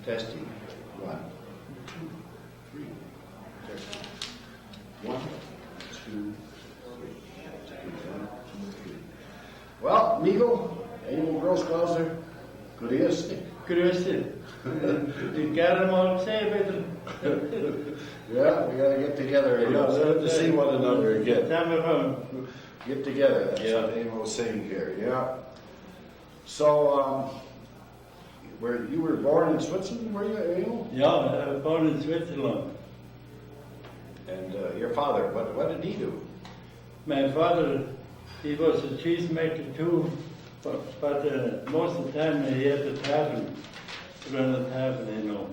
Testing. 1, 2, 3. Testing. 1, 2, 3. Testing. 1, 2, 3. Well, Emil Grossglauser, grüß dich. Grüß dich. Die gerne mal sehen, bitte. Yeah, we gotta get together to see one another again. Get together, that's what Emil was saying here, yeah. So, you were born in Switzerland, were you, Emil? Yeah, I was born in Switzerland. And your father, what did he do? My father, he was a cheesemaker too, but most of the time he had a tavern, run a tavern, you know.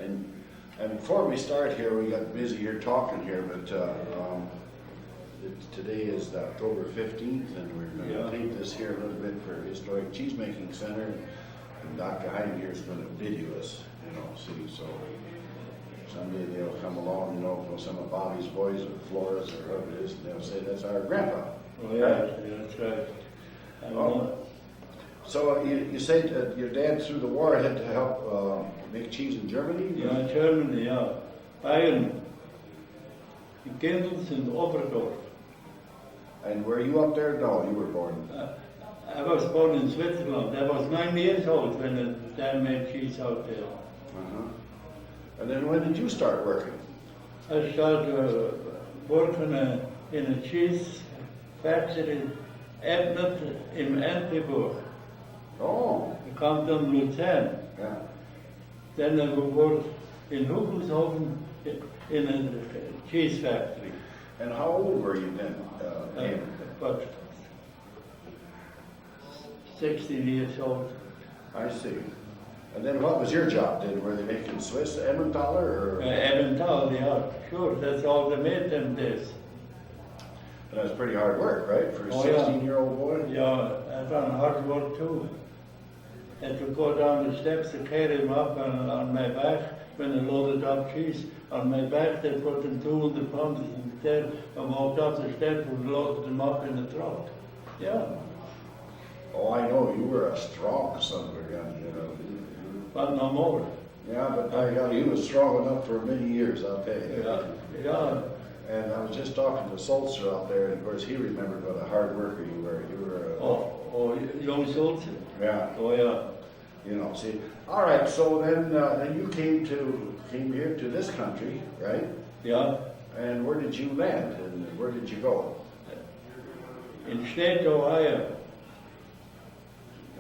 And before we start here, we got busy here talking here, but today is October 15th, and we're going to tape this here a little bit for Historic Cheesemaking Center, and Dr. Heiden here is going to video us, see, so someday they'll come along, some of Bobby's boys or Flora's or whoever it is, and they'll say, that's our grandpa. Oh yeah, that's right. So you said that your dad through the war had to help make cheese in Germany? Yeah, Germany, yeah. Bayern, Gendels and Oberdorf. And were you up there? No, you were born. I was born in Switzerland. I was 9 years old when the dad made cheese out there. And then when did you start working? I started working in a cheese factory in Antwerp. Oh. Canton Luzern. Yeah. Then I worked in Hugelshofen in a cheese factory. And how old were you then? About 16 years old. I see. And then what was your job then? Were they making Swiss Emmentaler or? Emmentaler, yeah, sure. That's all they made them days. And that was pretty hard work, right, for a 16-year-old boy? Yeah, I done hard work too. Had to go down the steps to carry him up on my back when I loaded up cheese. On my back they put them 200 pounds instead. I walked up the steps and loaded them up in the truck. Yeah. Oh, I know, you were a strong son of a gun, But no more. Yeah, but by God, he was strong enough for many years, I'll tell you. Yeah. And I was just talking to Sulzer out there, and of course he remembered what a hard worker you were. You were young Sulzer? Yeah. Oh, yeah. See. All right, so then you came here to this country, right? Yeah. And where did you land, and where did you go? In state Ohio.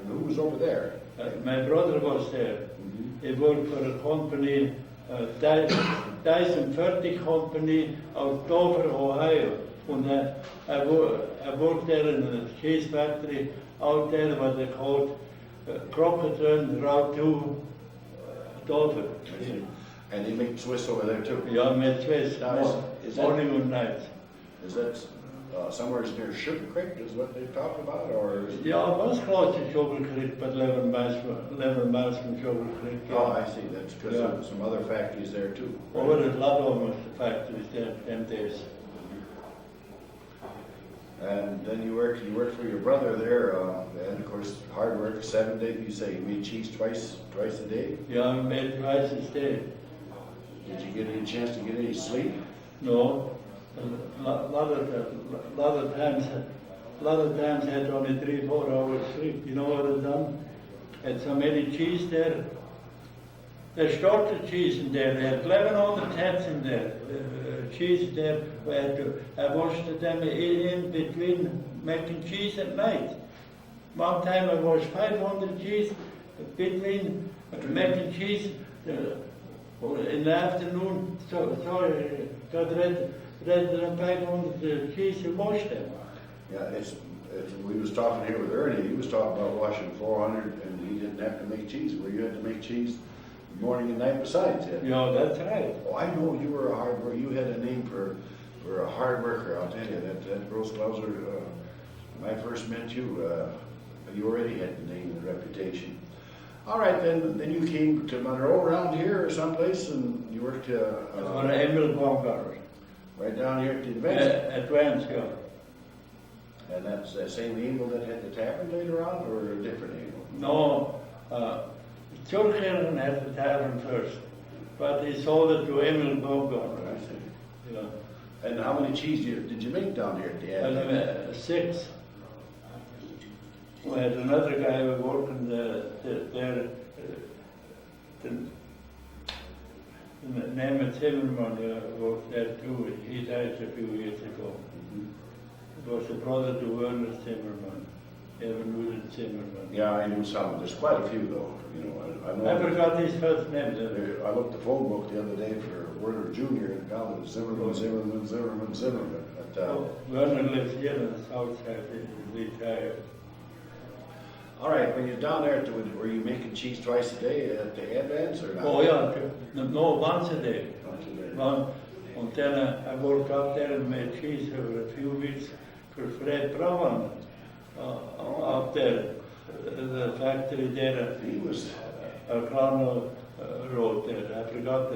And who was over there? My brother was there. He worked for a company, Dyson Fertig Company out Dover, Ohio. And I worked there in a cheese factory out there, what they called Crocodile Route 2 Dover. And they make Swiss over there too? Yeah, I made Swiss, morning and night. Is that somewhere near Sugar Creek is what they talk about, or? Yeah, it was close to Sugar Creek, but 11 miles from Sugar Creek. Yeah. Oh, I see. That's because of some other factories there too. Right? Well, there's a lot of factories there them days. And then you worked for your brother there, and of course hard work. 7 days. You say you made cheese twice a day. Yeah, I made twice a day. Did you get any chance to get any sleep? No. A lot of times I had only 3-4 hours sleep. You know what I done? Had so many cheese there. They stored the cheese in there. They had 1100 tents in there. Cheese there. I washed them in between making cheese at night. One time I washed 500 cheese between making cheese in the afternoon. Sorry, got ready than 500 cheese and wash them. Yeah, we was talking here with Ernie. He was talking about washing 400, and he didn't have to make cheese. Where you had to make cheese morning and night besides. Yeah, that's right. Oh, I know you were a hard worker. You had a name for a hard worker. I'll tell you that Grossglauser. When I first met you, you already had the name and reputation. All right, then you came to Monroe around here or someplace, and you worked. On Emil Grossglauser. Right down here at the Advance. Advance, yeah. And that's the same Emil that had the tavern later on, or a different Emil? No, Zurchergen had the tavern first, but he sold it to Emil Grossglauser. I see. Yeah. And how many cheese did you make down here at the end? And 6. We had another guy who working there. The name of Zimmerman worked there too. He died a few years ago. It was a brother to Werner Zimmerman, Evan Zimmerman. Yeah, I knew some. There's quite a few though. You know, I know. I forgot his first name. I looked the phone book the other day for Werner Jr. and found it was Zimmerman. But, Werner lives here on the south side. He's retired. all right, when you're down there, were you making cheese twice a day at the advance or not? Oh yeah, no, once a day. Once a day. One, and then I worked up there and made cheese for a few weeks for Fred Braun up there, the factory there, He was. Crown Road there. I forgot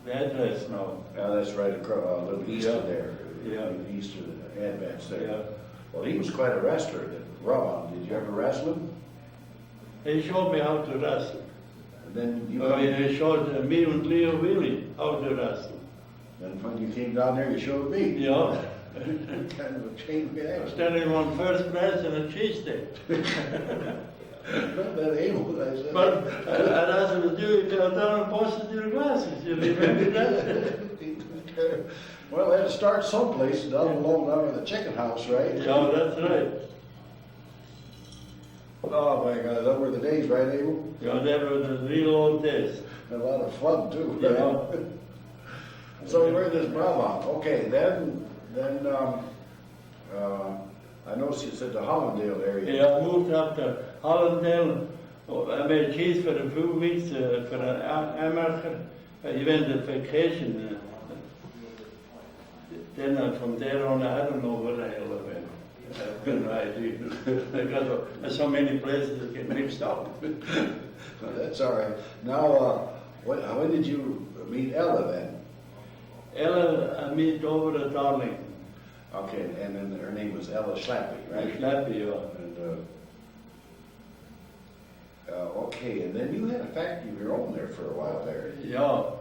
the address now. Yeah, that's right across, a little east of Yeah. there. Yeah. East of the advance there. Yeah. Well, he was quite a wrestler, that Rob. Did you ever wrestle him? He showed me how to wrestle. And then you. He showed me and Leo Willie how to wrestle. And when you came down there, you showed me. Yeah. Kind of a chain reaction. Standing on first press and a cheese stick. Not that able, I said. But as I was doing, I down and busted your glasses. You remember that? Well, they had to start someplace down along the chicken house, right? Yeah, that's right. Oh my God, those were the days, right, Abel? Yeah, they were the real old days. A lot of fun too. Yeah. Right? So we're in this Brabant. Okay, then I noticed you said the Hollandale area. Yeah, I moved up to Hollandale. Oh, I made cheese for a few weeks for an amateur. He went on vacation. Then from there on, I don't know where the hell I went. I have no idea. Because so many places that get mixed up. Well, that's all right. Now, when did you meet Ella then? Ella, I meet over at Darling. Okay, and then her name was Ella Schlappy, right? Schlappy, yeah. And, okay, and then you had a factory of your own there for a while there. Yeah.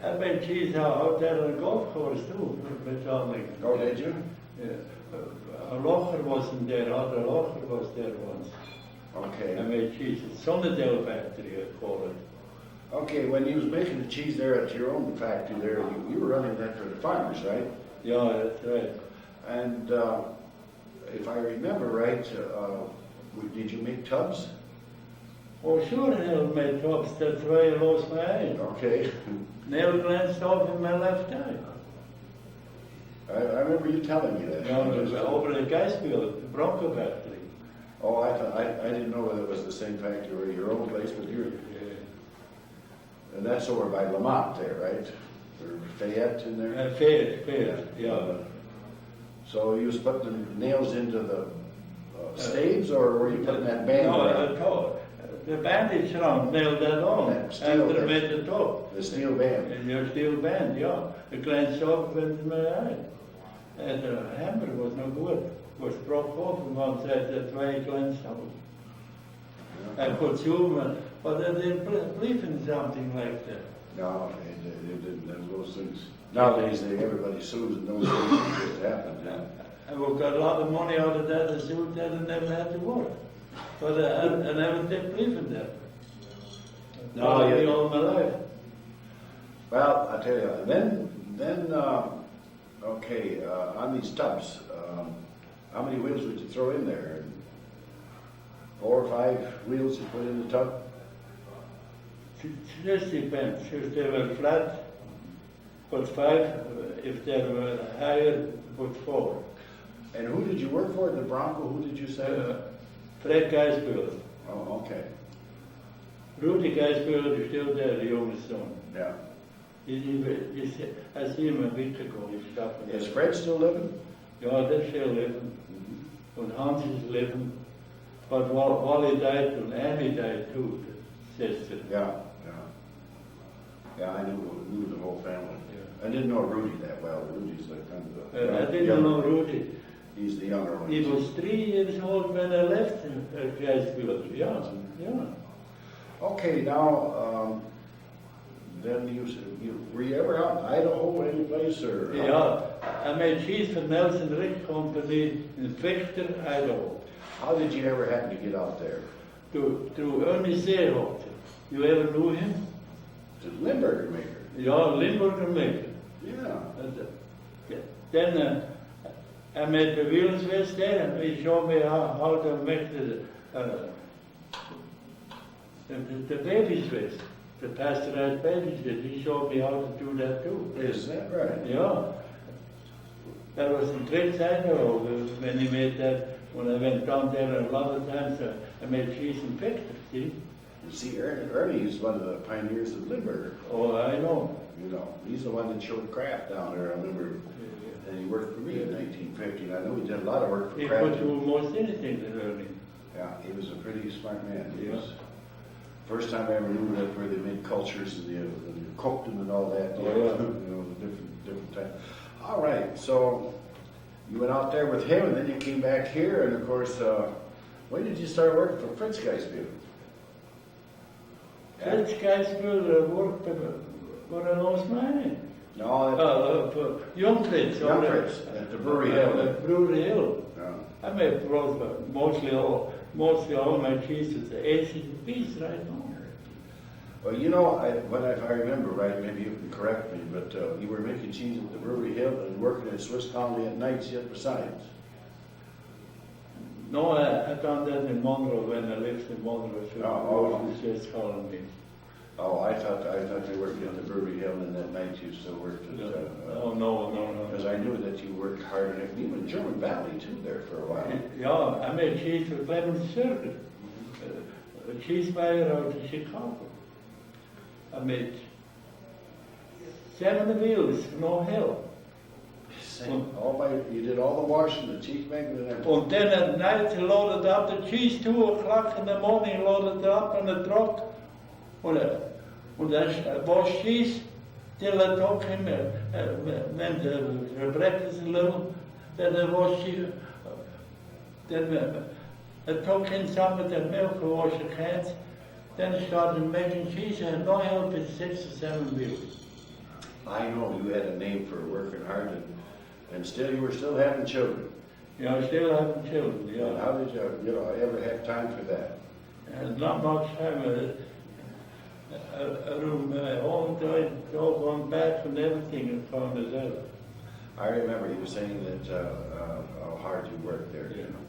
I made cheese out there on the golf course too, with Darling. Oh, did you? Yeah. Locher wasn't there, other Locher was there once. Okay. I made cheese at Sunnydale factory, I call it. Okay, when you was making the cheese there at your own factory there, you were running that for the farmers, right? Yeah, that's right. And if I remember right, did you make tubs? Oh, sure, Neil made tubs. That's why I lost my eye. Okay. Nail glanced off in my left eye. I remember you telling me that. Yeah, it was over at Geisfield, the Bronco factory. Oh, I didn't know whether it was the same factory or your own place, but you're. And that's over by Lamont there, right? Or Fayette in there? Fayette, yeah. So you was putting the nails into the staves, or were you putting that band No, around? the bandage round nailed that on. That steel After I band. made the top. The steel band. And your steel band, yeah. It glanced off in my eye. And the hammer was no good. It was broke off on one side, that's why it glanced off. I could zoom, but I didn't believe in something like that. No, it didn't. Those things. Nowadays, everybody sues, and those things just happen. Yeah. I got a lot of money out of that, I sued that, and never had to work. But I never did believe in that. No, yeah. All my life. Well, I tell you, then, okay, on these tubs, how many wheels would you throw in there? 4 or 5 wheels you put in the tub? Just depends. If they were flat, put 5. If they were higher, put 4. And who did you work for at the Bronco? Who did you say? Fred Geisfield. Oh, okay. Rudy Geisfield is still there, the youngest son. Yeah. I see him a week ago. He's stopping. Is Fred still living? Yeah, they're still living. And Hans is living. But Wally died and Annie died too, the sister. Yeah. Yeah, I knew the whole family. Yeah. I didn't know Rudy that well. Rudy's like kind of I didn't know Rudy. He's the younger one. He was 3 years old when I left high school. Yeah, yeah. Okay, now, then were you ever out in Idaho, any place, or? Yeah, I made cheese for Nelson Rick Company in Fichter, Idaho. How did you ever happen to get out there? Through Ernie Seehoff. You ever knew him? The Limburger maker? Yeah, Limburger maker. Yeah. Then I made the wheels with there, and he showed me how to make the baby's with, the pasteurized baby's with. He showed me how to do that too. Is that right? Yeah. That was in Tricks, Idaho, when he made that. When I went down there, a lot of times I made cheese and picked it, see? You see, Ernie is one of the pioneers of Limburger. Oh, I know. You know, he's the one that showed Kraft down there. I remember, and he worked for me in 1950. And I know he did a lot of work for He Kraft. could do most anything that Ernie. Yeah, he was a pretty smart man. He Yeah. was. First time I ever knew that where they made cultures and they cooked them and all that. Oh, yeah. You know, different time. All right, so you went out there with him, and then you came back here, and of course, when did you start working for Fritz Geisbill? Fritz Geisbill worked for an old mine. No, For Young Fritz. Young Fritz, at the Brewery Hill. Brewery Hill. Yeah. I made mostly all my cheeses, the A's and B's right now. Well, you know, if I remember right, maybe you can correct me, but you were making cheese at the Brewery Hill and working at Swiss Colony at nights yet besides. No, I done that in Monroe when I lived in Monroe. So Oh. Swiss Colony. Oh, I thought they worked at the Brewery Hill, and that night you still worked at. No. Because I knew that you worked hard and even in German Valley too there for a while. Yeah, I made cheese for Clemens Circuit, a cheese buyer out of Chicago. I made 7 wheels, no hell. You did all the washing, the cheesemaking, and everything. And then at night he loaded up the cheese, 2 o'clock in the morning, loaded it up on the truck. And I washed cheese till I took him, went to breakfast a little, then I washed cheese. Then I took in some of the milk, I washed the cans. Then I started making cheese. I had no help with 6 or 7 wheels. I know you had a name for working hard, and still you were still having children. Yeah, I still having children, And yeah. how did you ever have time for that? And not much time. All the time, all going back and everything and found it out. I remember you saying that how hard you worked there. Yeah. You know.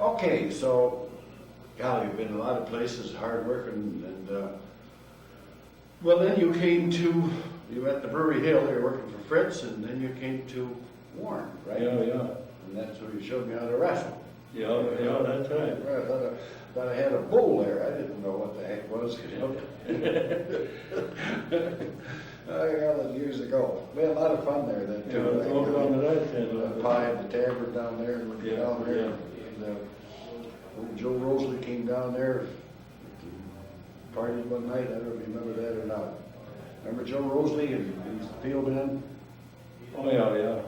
Okay, so, golly, you've been in a lot of places, hard working, and well, then you were at the Brewery Hill. You were working for Fritz, and then you came to Warren, right? Yeah. And that's where you showed me how to wrestle. Yeah, that's right. I thought I had a bull there. I didn't know what the heck was. That was years ago. We had a lot of fun there then too. Yeah, it's over on the right side. Pie at the tavern down there, and Yeah, down there. yeah. And old Joe Rosalie came down there, partied one night. I don't know if you remember that or not. Remember Joe Rosalie and his field in? Oh, yeah.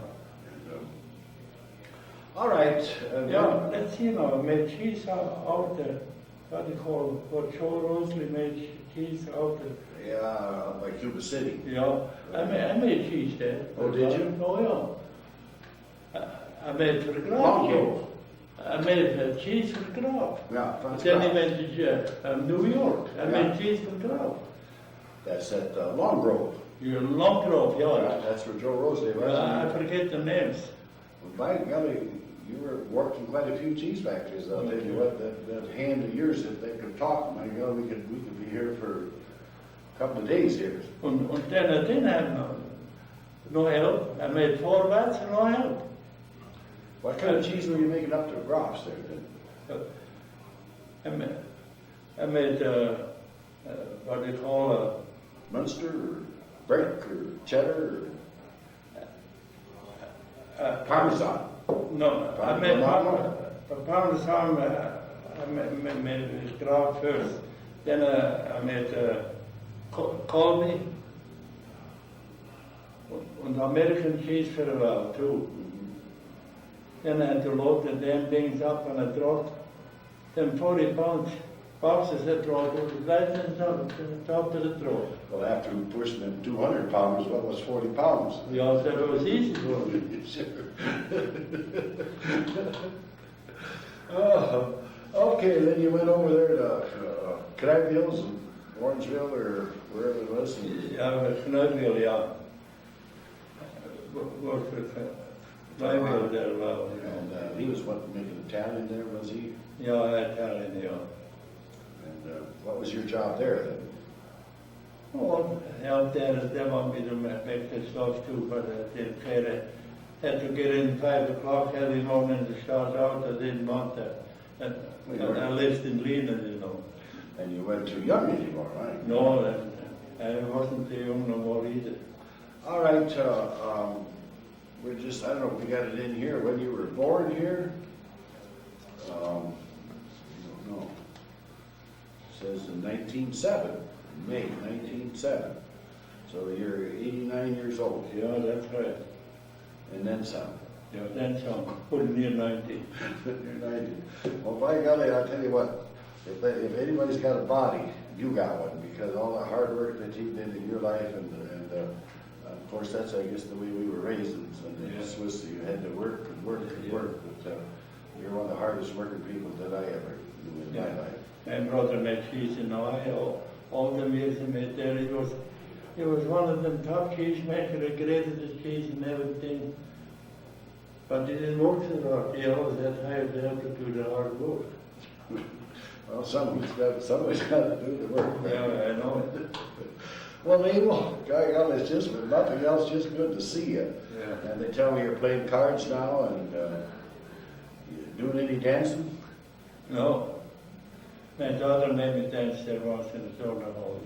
All right. Yeah, let's see now. I made cheese out there. What do you call it? What Joe Rosalie made cheese out there. Yeah, by Cuba City. Yeah, I made cheese there. Oh, did you? Oh, yeah. I made for the Graf. Long I made cheese for the Graf. Yeah, Franz Then he Graf. went to New York. I Yeah. made cheese for the Graf. That's at Long Grove. You're Long Grove, yeah. That's where Joe Rosalie was. I forget the names. By golly, you were working quite a few cheese factories. I'll tell you what, that hand of yours, if they could talk, my God, we could be here for a couple of days here. And then I didn't have no help. I made 4 vats and no help. What kind of cheese were you making up to Grof's there then? I made what do you call Munster or Breck or cheddar or Parmesan? no, I made Parmesan. I made Graf first. Then I made Colby and American cheese for a while too. Then I had to load the damn things up on a truck. Then 40 pounds boxes that truck was right on top of the truck. Well, after pushing them 200 pounds, what was 40 pounds? We all said it was easy for me. Oh, okay, then you went over there to Crab Hills and Orangeville or wherever it was. And Yeah, I was Snugville, yeah. Worked with Snugville there a while, you know. and he was what, making Italian there, was he? Yeah, Italian, yeah. And what was your job there then? Well, helped there, they want me to make the stuff too, but I didn't care. I had to get in 5 o'clock every morning to start out. I didn't want that. And I lived in Leland, you know. And you went to Young anymore, right? No, I wasn't too young no more either. All right, we're just, I don't know if we got it in here, when you were born here? I don't know. It says in 1907, May 1907. So you're 89 years old. Yeah, that's right. And then some. Yeah, then some. Put near 90. You're 90. Well, by golly, I'll tell you what, if anybody's got a body, you got one, because all the hard work that you did in your life, and of course, that's, I guess, the way we were raised in Yeah. Swiss. You had to work and work and work. But you're one of the hardest working people that I ever knew in my life. My brother made cheese in Ohio. All the years he made there, he was one of them top cheesemakers, the greatest cheese and everything. But he didn't work so hard. He always had hired to help to do the hard work. Well, somebody's got to do the work. Yeah, I know it. Well, Emil, by golly, it's just, if nothing else, just good to see you. Yeah. And they tell me you're playing cards now, and you doing any dancing? No. My daughter made me dance there once in the sauna hall.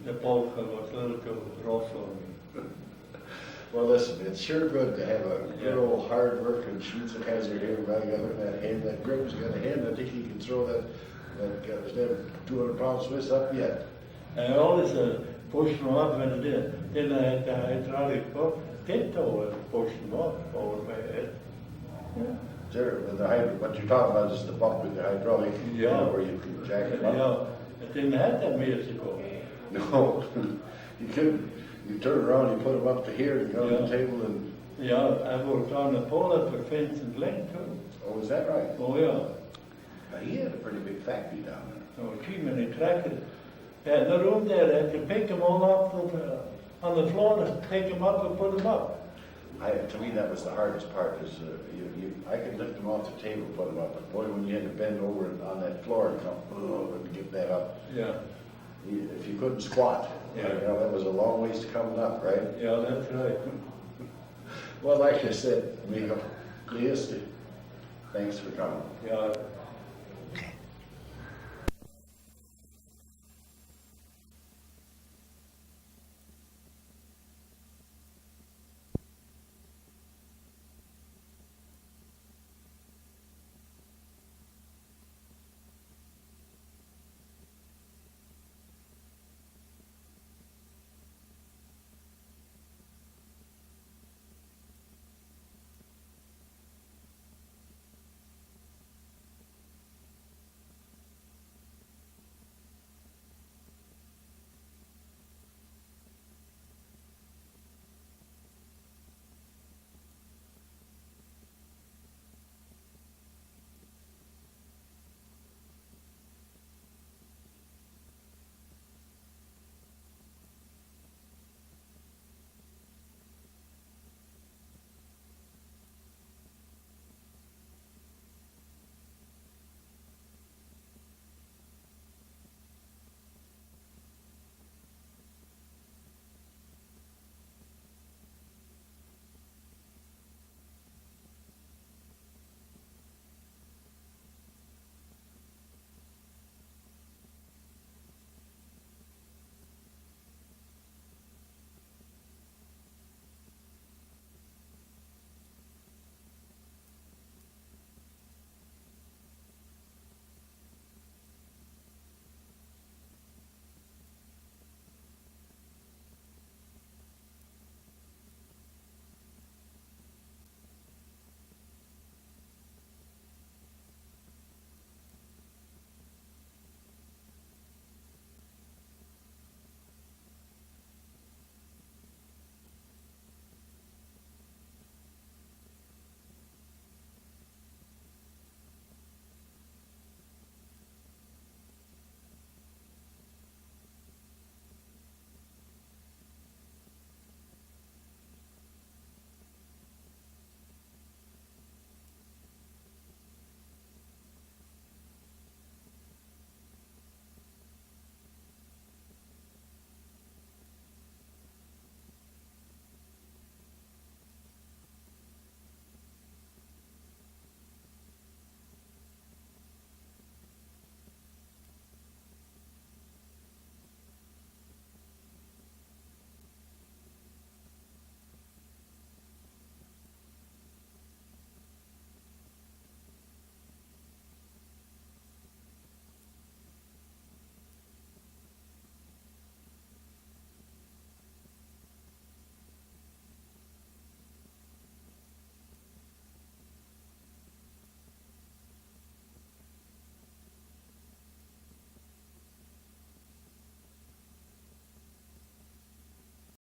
The polka was a little too rough for me. Well, listen, it's sure good to have a good old hard working shoots that has her hair right up that hand. That Greg's got a hand. I think he can throw that 200-pound Swiss up yet. I always pushed them up when I did. Then I had the hydraulic tiptoe and pushed them up over my head. Yeah. Sure, with what you're talking about is the bump with the hydraulic, Yeah. where you can jack it up. Yeah, I didn't have that years ago. No, you couldn't. You turn around, you put them up to here, to go to the table, and Yeah, I worked on the pole up for fence and lane too. oh, is that right? Oh yeah. Now, he had a pretty big factory down there. Oh, gee, many tractors. I had no room there. I had to pick them all up on the floor and take them up and put them up. To me, that was the hardest part. Is I could lift them off the table, put them up, but boy, when you had to bend over on that floor and come and get that up, Yeah. if you couldn't squat, Yeah. that was a long ways to coming up, right? Yeah, that's right. Well, like I said, amigo, thanks for coming. Yeah.